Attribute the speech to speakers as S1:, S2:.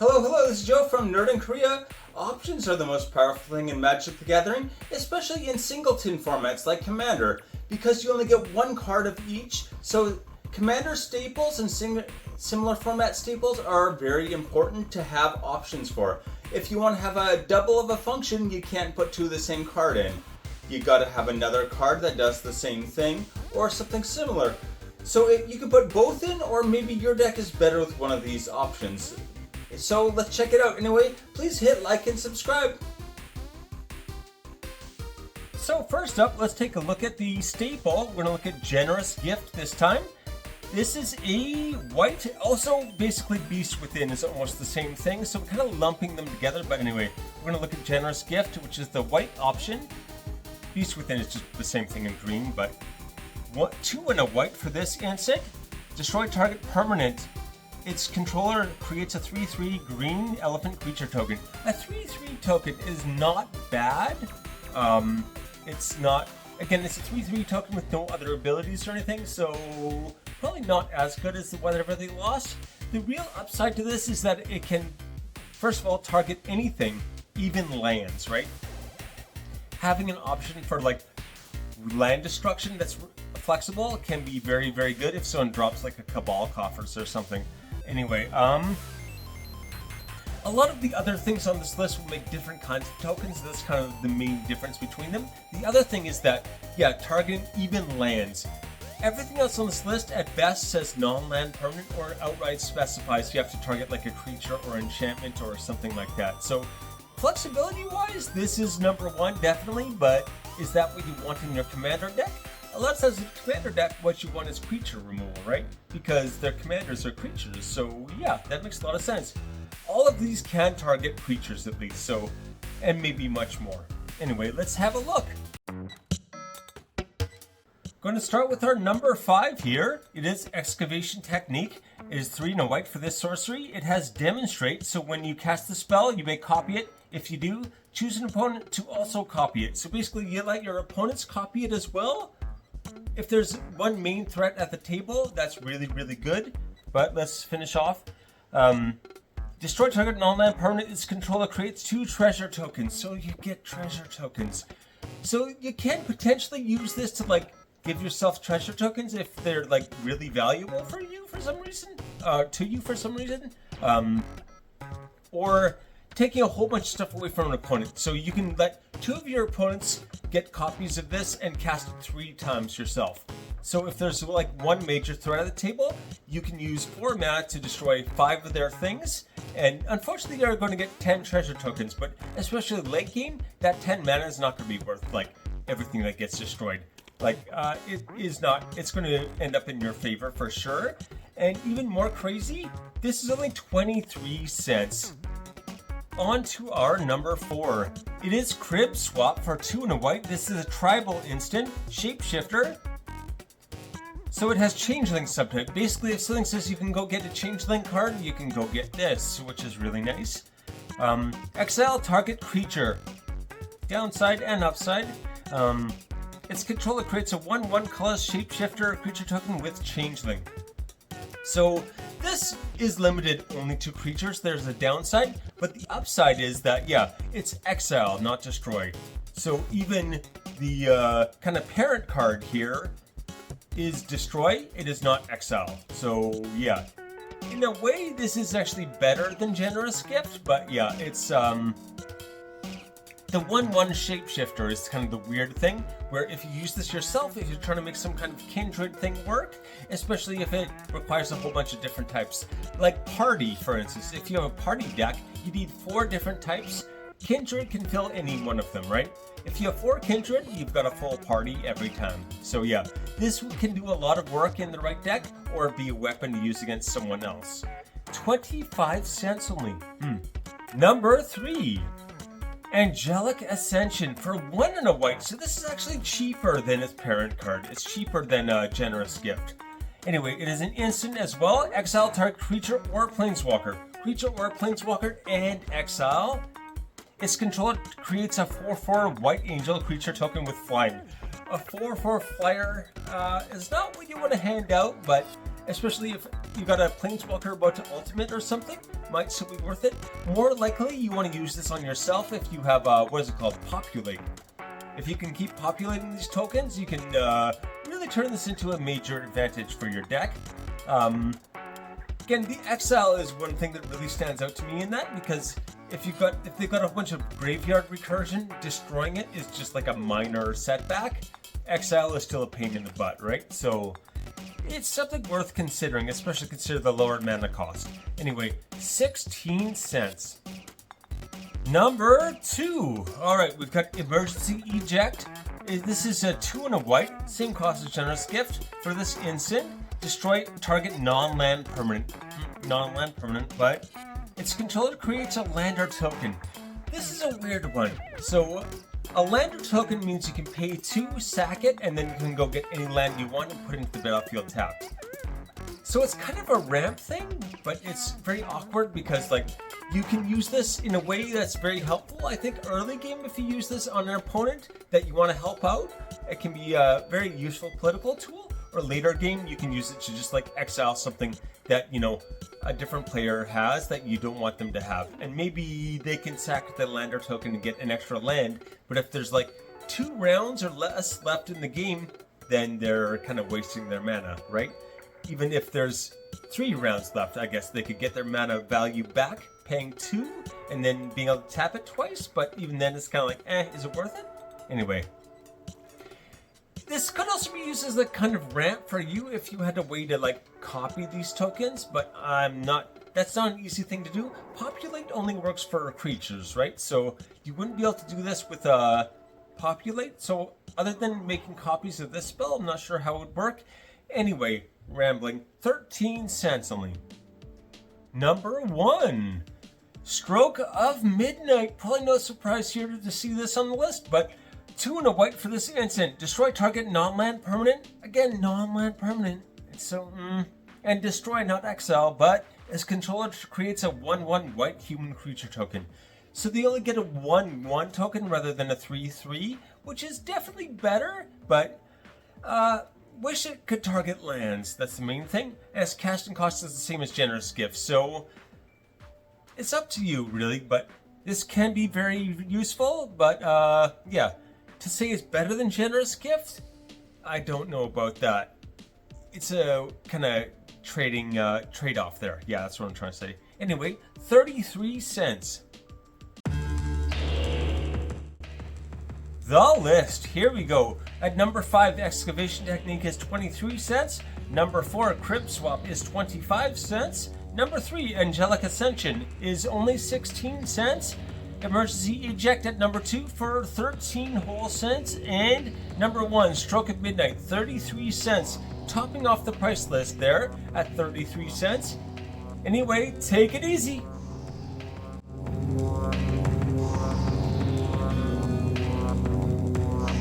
S1: Hello, this is Joe from Nerd in Korea. Options are the most powerful thing in Magic the Gathering, especially in singleton formats like Commander, because you only get one card of each. So Commander staples and similar format staples are very important to have options for. If you want to have a double of a function, you can't put two of the same card in. You gotta have another card that does the same thing, or something similar. So you can put both in, or maybe your deck is better with one of these options. So let's check it out. Anyway, please hit like and subscribe. So first up, let's take a look at the staple. We're gonna look at Generous Gift this time. This is a white, also basically Beast Within is almost the same thing, so we're kind of lumping them together. But anyway, we're gonna look at Generous Gift, which is the white option. Beast Within is just the same thing in green, but 2 and a white for this insect. Destroy target permanent. Its controller creates a 3/3 green elephant creature token. A 3/3 token is not bad. It's not, again, it's a 3/3 token with no other abilities or anything, so probably not as good as whatever they lost. The real upside to this is that it can, first of all, target anything, even lands, right? Having an option for like land destruction that's flexible can be very, very good if someone drops like a Cabal Coffers or something. Anyway, a lot of the other things on this list will make different kinds of tokens. That's kind of the main difference between them. The other thing is that, yeah, targeting even lands. Everything else on this list at best says non-land permanent or outright specifies you have to target like a creature or enchantment or something like that. So flexibility-wise, this is number one definitely, but is that what you want in your commander deck? A lot of times in commander deck, what you want is creature removal, right? Because their commanders are creatures, so yeah, that makes a lot of sense. All of these can target creatures at least, so, and maybe much more. Anyway, let's have a look. Going to start with our number 5 here. It is Excavation Technique. It is 3 and a white for this sorcery. It has Demonstrate, so when you cast the spell, you may copy it. If you do, choose an opponent to also copy it. So basically, you let your opponents copy it as well. If there's one main threat at the table, that's really, really good. But let's finish off. Destroy target non-land permanent. Its controller creates 2 treasure tokens. So you get treasure tokens. So you can potentially use this to like give yourself treasure tokens if they're like really valuable for you for some reason. Or taking a whole bunch of stuff away from an opponent. So you can let 2 of your opponents get copies of this and cast it 3 times yourself. So if there's like one major threat at the table, you can use 4 mana to destroy 5 of their things. And unfortunately, you're going to get 10 treasure tokens, but especially late game, that 10 mana is not going to be worth like everything that gets destroyed. Like, it is not, it's going to end up in your favor for sure. And even more crazy, this is only 23 cents. On to our number 4. It is Crib Swap for 2 and a white. This is a tribal instant, Shapeshifter. So it has Changeling subtype. Basically, if something says you can go get a Changeling card, you can go get this, which is really nice. Exile target creature. Downside and upside. Its controller creates a 1/1 colorless Shapeshifter creature token with Changeling. So this is limited only to creatures. There's a downside, but the upside is that, yeah, it's exile, not destroy. So even the kind of parent card here is destroy, it is not exile. So yeah, in a way, this is actually better than Generous Gift, but yeah, it's the 1/1 Shapeshifter is kind of the weird thing, where if you use this yourself, if you're trying to make some kind of kindred thing work, especially if it requires a whole bunch of different types. Like Party, for instance. If you have a party deck, you need 4 different types. Kindred can fill any one of them, right? If you have 4 Kindred, you've got a full party every time. So yeah, this can do a lot of work in the right deck, or be a weapon to use against someone else. 25 cents only. Number 3. Angelic Ascension for 1 and a white. So this is actually cheaper than its parent card. It's cheaper than Generous Gift. Anyway, it is an instant as well. Exile target creature or planeswalker. Creature or planeswalker and exile. Its controller creates a 4/4 white angel creature token with flying. A 4/4 flyer is not what you want to hand out, but especially if you got a Planeswalker about to ultimate or something, might still be worth it. More likely, you want to use this on yourself if you have, what is it called, Populate. If you can keep populating these tokens, you can really turn this into a major advantage for your deck. Again, the exile is one thing that really stands out to me in that, because if they've got a bunch of graveyard recursion, destroying it is just like a minor setback. Exile is still a pain in the butt, right? So it's something worth considering, especially consider the lower mana cost. Anyway, 16 cents. Number 2. Alright, we've got Emergency Eject. This is a 2 and a white, same cost as Generous Gift. For this instant, destroy target non-land permanent. Non-land permanent, but its controller creates a land or token. This is a weird one. So, a land or token means you can pay 2, sack it, and then you can go get any land you want and put it into the battlefield tapped. So it's kind of a ramp thing, but it's very awkward because, like, you can use this in a way that's very helpful. I think early game, if you use this on an opponent that you want to help out, it can be a very useful political tool. Or later game, you can use it to just like exile something that, you know, a different player has that you don't want them to have. And maybe they can sack the land or token and get an extra land. But if there's like 2 rounds or less left in the game, then they're kind of wasting their mana, right? Even if there's 3 rounds left, I guess they could get their mana value back, paying 2, and then being able to tap it twice. But even then, it's kind of like, is it worth it? Anyway. This could also be used as a kind of ramp for you if you had a way to like copy these tokens, but that's not an easy thing to do. Populate only works for creatures, right? So you wouldn't be able to do this with Populate. So other than making copies of this spell, I'm not sure how it would work. Anyway, rambling. 13 cents only. Number 1. Stroke of Midnight. Probably no surprise here to see this on the list, but 2 and a white for this instant. Destroy target non-land permanent. Again, non-land permanent. So, and destroy, not exile, but as controller creates a 1/1 white human creature token. So they only get a 1/1 token rather than a 3/3, which is definitely better, but wish it could target lands. That's the main thing. As casting cost is the same as Generous Gift, so it's up to you, really, but this can be very useful, but yeah. To say it's better than Generous Gift, I don't know about that. It's a kind of trade-off there. Yeah, that's what I'm trying to say. Anyway, 33 cents. The list. Here we go. At number 5, Excavation Technique is 23 cents. Number 4, Crypt Swap is 25 cents. Number 3, Angelic Ascension is only 16 cents. Emergency Eject at number 2 for 13 whole cents. And number 1, Stroke of Midnight, 33 cents. Topping off the price list there at 33 cents. Anyway, take it easy.